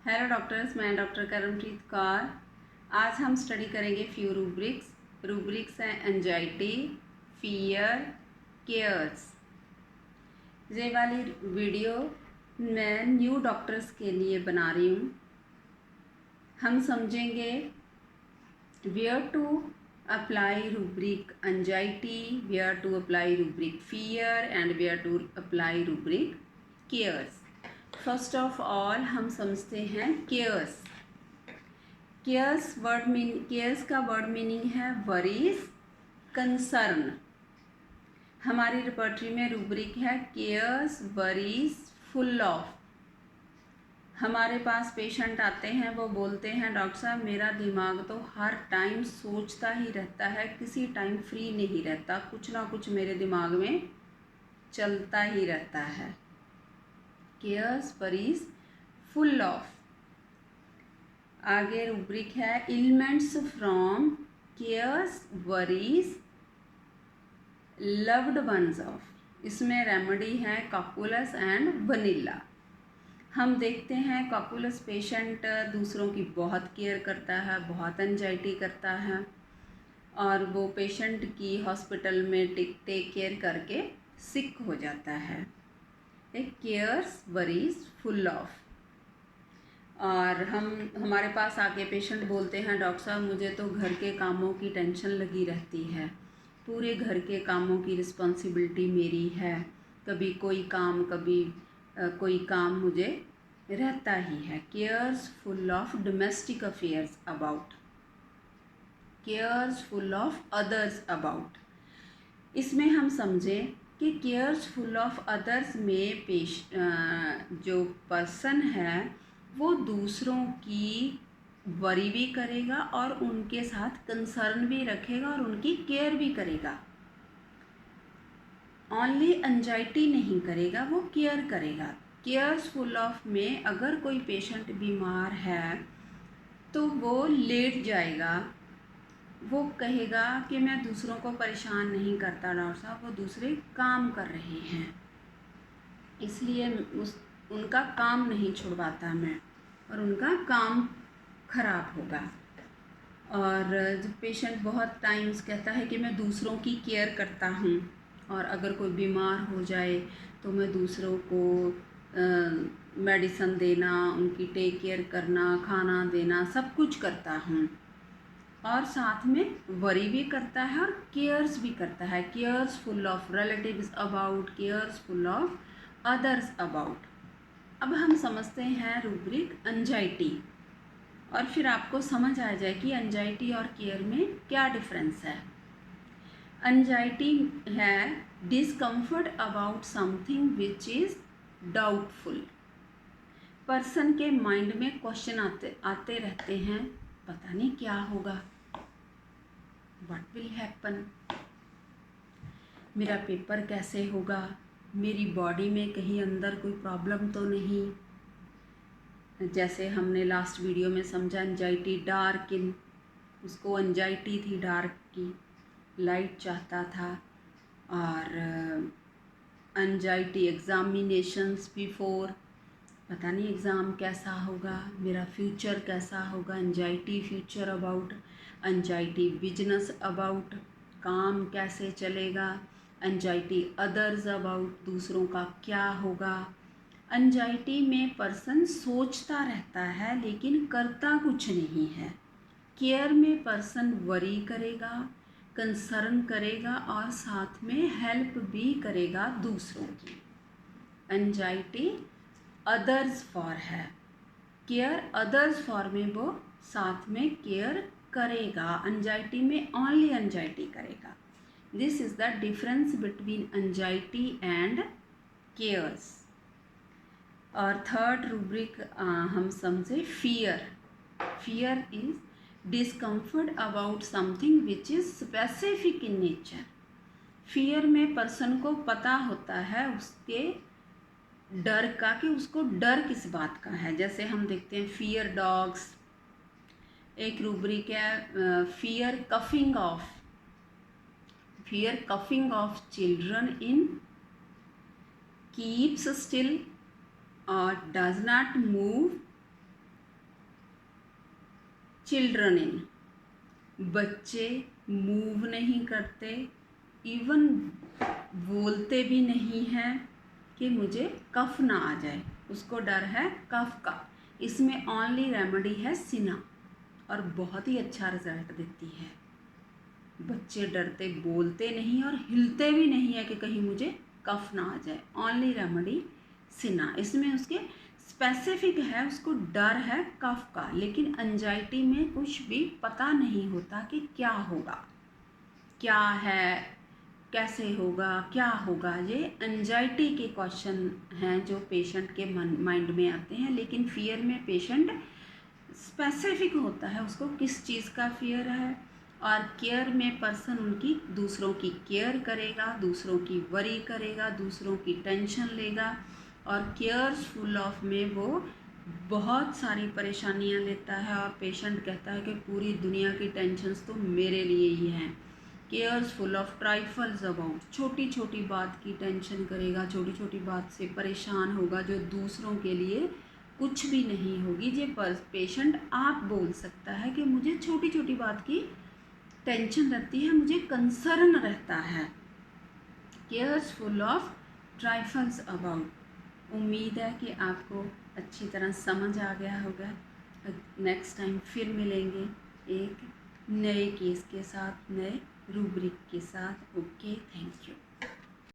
Hello doctors, मैं doctor करमप्रीत Kaur. आज हम स्टडी करेंगे फ्यू रूब्रिक्स हैं एंजाइटी, फियर, केयर्स। ये वाली वीडियो मैं न्यू डॉक्टर्स के लिए बना रही हूँ। हम समझेंगे where to apply rubric anxiety, where to apply rubric fear and where to apply rubric cares. First of all हम समझते हैं केयर्स। केयर्स का वर्ड मीनिंग है वरीज, कंसर्न। हमारी रिपर्टरी में रूब्रिक है केयर्स, वरीज, फुल ऑफ। हमारे पास पेशेंट आते हैं, वो बोलते हैं डॉक्टर साहब मेरा दिमाग तो हर टाइम सोचता ही रहता है, किसी टाइम फ्री नहीं रहता, कुछ ना कुछ मेरे दिमाग में चलता ही रहता है। Cares, worries, full of. आगे रूब्रिक है ailments from cares, worries, loved ones of. इसमें रेमेडी है कॉकुलस एंड वनीला। हम देखते हैं कॉकुलस पेशेंट दूसरों की बहुत केयर करता है, बहुत एंजाइटी करता है, और वो पेशेंट की हॉस्पिटल में टेक केयर करके सिक हो जाता है। एक केयर्स, वरीज, फुल ऑफ। और हमारे पास आके पेशेंट बोलते हैं डॉक्टर साहब मुझे तो घर के कामों की टेंशन लगी रहती है, पूरे घर के कामों की रिस्पॉन्सिबिलिटी मेरी है, कभी कोई काम कभी कोई काम मुझे रहता ही है। Cares full of domestic affairs about, cares full of others about. इसमें हम समझें कि केयर्स फुल ऑफ अदर्स में जो पर्सन है वो दूसरों की वरी भी करेगा और उनके साथ कंसर्न भी रखेगा और उनकी केयर भी करेगा। ओनली एंजाइटी नहीं करेगा, वो केयर करेगा। केयर्स फुल ऑफ में अगर कोई पेशेंट बीमार है तो वो लेट जाएगा, वो कहेगा कि मैं दूसरों को परेशान नहीं करता डॉक्टर साहब, वो दूसरे काम कर रहे हैं, इसलिए उनका काम नहीं छुड़वाता मैं, और उनका काम खराब होगा। और जब पेशेंट बहुत टाइम्स कहता है कि मैं दूसरों की केयर करता हूँ, और अगर कोई बीमार हो जाए तो मैं दूसरों को मेडिसिन देना, उनकी टेक केयर करना, खाना देना, सब कुछ करता हूँ, और साथ में वरी भी करता है और केयर्स भी करता है। Cares full of relatives about, cares full of others about. अब हम समझते हैं रूब्रिक एंजाइटी, और फिर आपको समझ आ जाए कि एंजाइटी और केयर में क्या डिफरेंस है। एंजाइटी है discomfort about something which is doubtful. Person के माइंड में क्वेश्चन आते रहते हैं, पता नहीं क्या होगा, व्हाट विल हैपन, मेरा पेपर कैसे होगा, मेरी बॉडी में कहीं अंदर कोई प्रॉब्लम तो नहीं। जैसे हमने लास्ट वीडियो में समझा एंजाइटी डार्क इन, उसको एंजाइटी थी डार्क की, लाइट चाहता था। और एंजाइटी एग्जामिनेशंस बिफोर, पता नहीं एग्ज़ाम कैसा होगा, मेरा फ्यूचर कैसा होगा, anxiety future about. Anxiety business about, काम कैसे चलेगा। एंजाइटी अदर्स अबाउट, दूसरों का क्या होगा। एंजाइटी में पर्सन सोचता रहता है लेकिन करता कुछ नहीं है। केयर में पर्सन वरी करेगा, कंसर्न करेगा और साथ में हेल्प भी करेगा दूसरों की। एंजाइटी अदर्स फॉर है, केयर अदर्स फॉर में वो साथ में केयर करेगा, एंजाइटी में ओनली एंजाइटी करेगा। This is the difference between anxiety and cares. और थर्ड रूब्रिक हम समझे fear. Fear is discomfort about something which is specific in nature. Fear में पर्सन को पता होता है उसके डर का, कि उसको डर किस बात का है। जैसे हम देखते हैं फियर डॉग्स। एक रूब्रिक है fear coughing of, fear coughing of children in, keeps still और does not move children in, बच्चे मूव नहीं करते, इवन बोलते भी नहीं हैं कि मुझे कफ ना आ जाए, उसको डर है कफ का। इसमें ओनली रेमेडी है सिना और बहुत ही अच्छा रिजल्ट देती है। बच्चे डरते बोलते नहीं और हिलते भी नहीं है कि कहीं मुझे कफ ना आ जाए। ओनली रेमेडी सिना। इसमें उसके स्पेसिफिक है, उसको डर है कफ का, लेकिन एंजाइटी में कुछ भी पता नहीं होता कि क्या होगा, क्या है, कैसे होगा, क्या होगा। ये एंजाइटी के क्वेश्चन हैं जो पेशेंट के माइंड में आते हैं। लेकिन फियर में पेशेंट स्पेसिफिक होता है, उसको किस चीज़ का फियर है। और केयर में पर्सन उनकी दूसरों की केयर करेगा, दूसरों की वरी करेगा, दूसरों की टेंशन लेगा। और केयरफुल ऑफ में वो बहुत सारी परेशानियां लेता है और पेशेंट कहता है कि पूरी दुनिया की टेंशन्स तो मेरे लिए ही हैं। केयरफुल ऑफ ट्राइफल्स अबाउट, छोटी छोटी बात की टेंशन करेगा, छोटी छोटी बात से परेशान होगा जो दूसरों के लिए कुछ भी नहीं होगी। ये पेशेंट आप बोल सकता है कि मुझे छोटी छोटी बात की टेंशन रहती है, मुझे कंसर्न रहता है। Careful of trifles about. उम्मीद है कि आपको अच्छी तरह समझ आ गया होगा। नेक्स्ट टाइम फिर मिलेंगे एक नए केस के साथ, नए रूब्रिक के साथ। Okay, thank you.